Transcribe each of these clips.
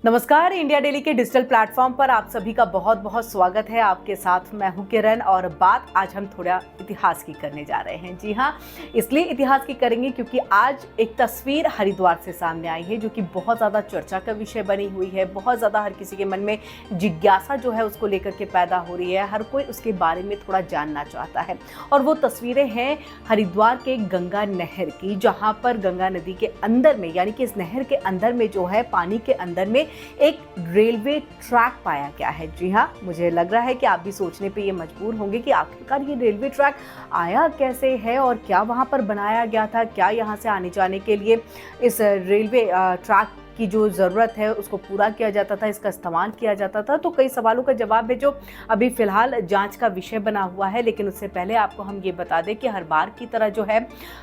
नमस्कार। India daily के digital platform पर आप सभी का बहुत बहुत स्वागत है। आपके साथ मैं हूं किरण और बात आज हम थोड़ा इतिहास की करने जा रहे हैं। जी हाँ, इसलिए इतिहास की करेंगे क्योंकि आज एक तस्वीर हरिद्वार से सामने आई है जो कि बहुत ज़्यादा चर्चा का विषय बनी हुई है। बहुत ज़्यादा हर किसी के मन में जिज्ञासा जो है उसको लेकर के पैदा हो रही है। हर कोई उसके बारे में थोड़ा जानना चाहता है और वो तस्वीरें हैं हरिद्वार के गंगा नहर की, जहाँ पर गंगा नदी के अंदर में यानी कि इस नहर के अंदर में जो है पानी के अंदर में एक रेलवे ट्रैक पाया गया है। जी हाँ, मुझे लग रहा है कि आप भी सोचने पे ये मजबूर होंगे कि आखिरकार ये रेलवे ट्रैक आया कैसे है और क्या वहाँ पर बनाया गया था, क्या यहाँ से आने जाने के लिए इस रेलवे ट्रैक की जो ज़रूरत है उसको पूरा किया जाता था, इसका इस्तेमाल किया जाता था। तो कई सवालों का जवाब है जो अभी फ़िलहाल जांच का विषय बना हुआ है। लेकिन उससे पहले आपको हम ये बता दें कि हर बार की तरह जो है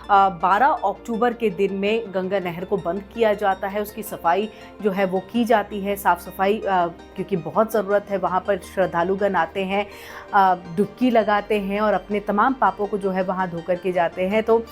12 अक्टूबर के दिन में गंगा नहर को बंद किया जाता है, उसकी सफाई जो है वो की जाती है। साफ़ सफाई क्योंकि बहुत ज़रूरत है, वहाँ पर श्रद्धालुगण आते हैं, डुबकी लगाते हैं और अपने तमाम पापों को जो है वहाँ धो करके जाते हैं। तो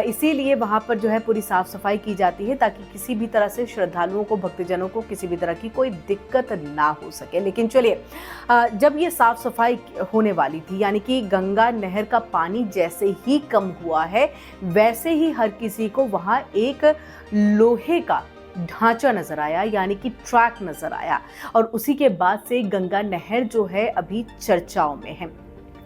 इसीलिए वहाँ पर जो है पूरी साफ़ सफाई की जाती है ताकि किसी भी तरह से श्रद्धालुओं को, भक्तजनों को किसी भी तरह की कोई दिक्कत ना हो सके। लेकिन चलिए, जब ये साफ सफाई होने वाली थी यानी कि गंगा नहर का पानी जैसे ही कम हुआ है वैसे ही हर किसी को वहां एक लोहे का ढांचा नजर आया यानी कि ट्रैक नजर आया और उसी के बाद से गंगा नहर जो है अभी चर्चाओं में है।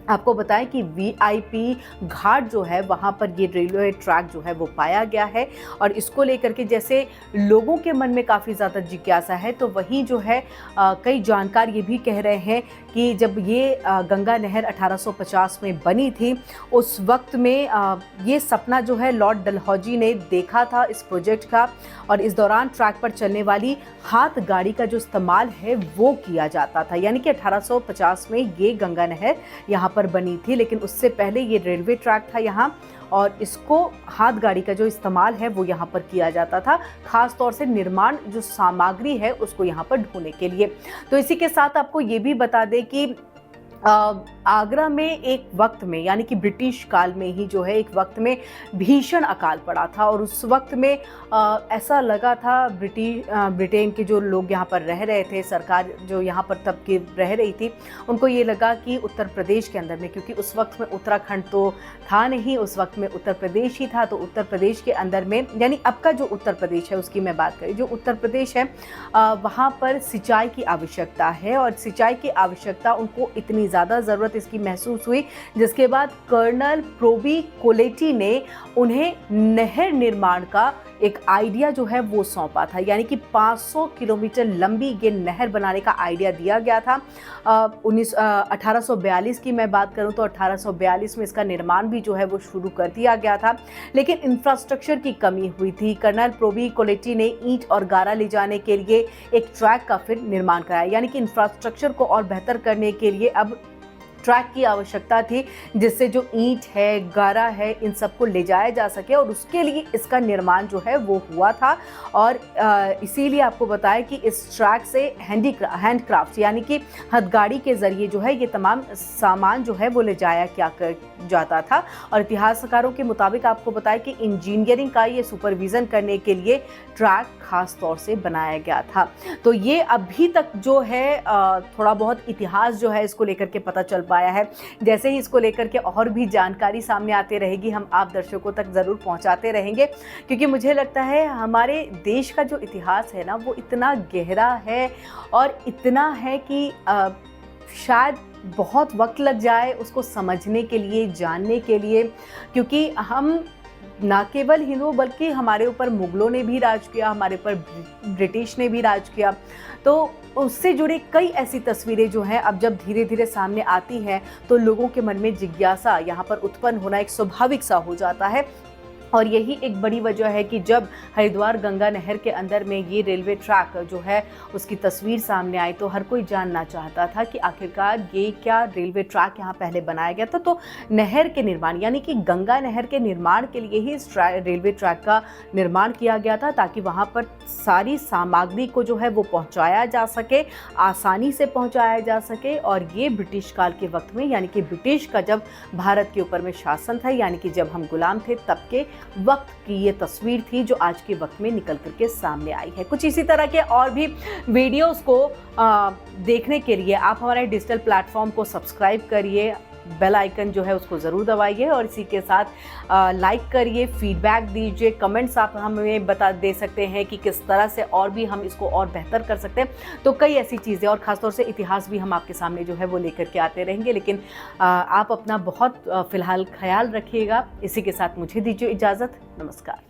आपको बताएं कि वीआईपी घाट जो है वहाँ पर ये रेलवे ट्रैक जो है वो पाया गया है और इसको लेकर के जैसे लोगों के मन में काफ़ी ज़्यादा जिज्ञासा है, तो वहीं जो है कई जानकार ये भी कह रहे हैं कि जब ये गंगा नहर 1850 में बनी थी उस वक्त में ये सपना जो है लॉर्ड डलहौजी ने देखा था इस प्रोजेक्ट का और इस दौरान ट्रैक पर चलने वाली हाथ गाड़ी का जो इस्तेमाल है वो किया जाता था। यानी कि 1850 में ये गंगा नहर यहाँ पर बनी थी, लेकिन उससे पहले ये रेलवे ट्रैक था यहाँ और इसको हाथ गाड़ी का जो इस्तेमाल है वो यहाँ पर किया जाता था, खास तौर से निर्माण जो सामग्री है उसको यहाँ पर ढोने के लिए। तो इसी के साथ आपको ये भी बता दें कि आगरा में एक वक्त में यानी कि ब्रिटिश काल में ही जो है एक वक्त में भीषण अकाल पड़ा था और उस वक्त में ऐसा लगा था ब्रिटेन के जो लोग यहाँ पर रह रहे थे, सरकार जो यहाँ पर तब की रह रही थी, उनको ये लगा कि उत्तर प्रदेश के अंदर में, क्योंकि उस वक्त में उत्तराखंड तो था नहीं, उस वक्त में उत्तर प्रदेश ही था, तो उत्तर प्रदेश के अंदर में यानी अब का जो उत्तर प्रदेश है उसकी मैं बात करें, जो उत्तर प्रदेश है वहाँ पर सिंचाई की आवश्यकता है और सिंचाई की आवश्यकता उनको इतनी ज़्यादा ज़रूरत इसकी महसूस हुई जिसके बाद कर्नल प्रोबी कोलेटी ने उन्हें नहर निर्माण का एक आइडिया जो है वो सौंपा था। यानी कि 500 किलोमीटर लंबी ये नहर बनाने का आइडिया दिया गया था। 1842 की मैं बात करूं तो 1842 में इसका निर्माण भी जो है वो शुरू कर दिया गया था, लेकिन इंफ्रास्ट्रक्चर की कमी हुई थी। कर्नल प्रोबी कोलेटी ने ईंट और गारा ले जाने के लिए एक ट्रैक का फिर निर्माण कराया, यानी कि इंफ्रास्ट्रक्चर को और बेहतर करने के लिए अब ट्रैक की आवश्यकता थी जिससे जो ईंट है, गारा है, इन सबको ले जाया जा सके और उसके लिए इसका निर्माण जो है वो हुआ था। और इसीलिए आपको बताया कि इस ट्रैक से हैंडक्राफ्ट यानी कि हथगाड़ी के ज़रिए जो है ये तमाम सामान जो है वो ले जाया जाता था। और इतिहासकारों के मुताबिक आपको बताया कि इंजीनियरिंग का ये सुपरविज़न करने के लिए ट्रैक खास तौर से बनाया गया था। तो ये अभी तक जो है थोड़ा बहुत इतिहास जो है इसको लेकर के पता चल पाया है। जैसे ही इसको लेकर के और भी जानकारी सामने आती रहेगी हम आप दर्शकों तक ज़रूर पहुंचाते रहेंगे, क्योंकि मुझे लगता है हमारे देश का जो इतिहास है ना वो इतना गहरा है और इतना है कि शायद बहुत वक्त लग जाए उसको समझने के लिए, जानने के लिए, क्योंकि हम ना केवल हिंदू बल्कि हमारे ऊपर मुगलों ने भी राज किया, हमारे ऊपर ब्रिटिश ने भी राज किया। तो उससे जुड़े कई ऐसी तस्वीरें जो हैं अब जब धीरे धीरे सामने आती हैं तो लोगों के मन में जिज्ञासा यहाँ पर उत्पन्न होना एक स्वाभाविक सा हो जाता है। और यही एक बड़ी वजह है कि जब हरिद्वार गंगा नहर के अंदर में ये रेलवे ट्रैक जो है उसकी तस्वीर सामने आई तो हर कोई जानना चाहता था कि आखिरकार ये क्या रेलवे ट्रैक यहाँ पहले बनाया गया था। तो नहर के निर्माण यानी कि गंगा नहर के निर्माण के लिए ही इस रेलवे ट्रैक का निर्माण किया गया था ताकि वहाँ पर सारी सामग्री को जो है वो पहुँचाया जा सके, आसानी से पहुँचाया जा सके। और ये ब्रिटिश काल के वक्त में यानी कि ब्रिटिश का जब भारत के ऊपर में शासन था, यानी कि जब हम गुलाम थे तब के वक्त की ये तस्वीर थी जो आज के वक्त में निकल करके सामने आई है। कुछ इसी तरह के और भी वीडियोस को देखने के लिए आप हमारे डिजिटल प्लेटफॉर्म को सब्सक्राइब करिए, बेल आइकन जो है उसको ज़रूर दबाइए और इसी के साथ लाइक करिए, फीडबैक दीजिए, कमेंट्स आप हमें दे सकते हैं कि किस तरह से और भी हम इसको और बेहतर कर सकते हैं। तो कई ऐसी चीज़ें और ख़ासतौर से इतिहास भी हम आपके सामने जो है वो लेकर के आते रहेंगे। लेकिन आप अपना बहुत फ़िलहाल ख्याल रखिएगा। इसी के साथ मुझे दीजिए इजाज़त। नमस्कार।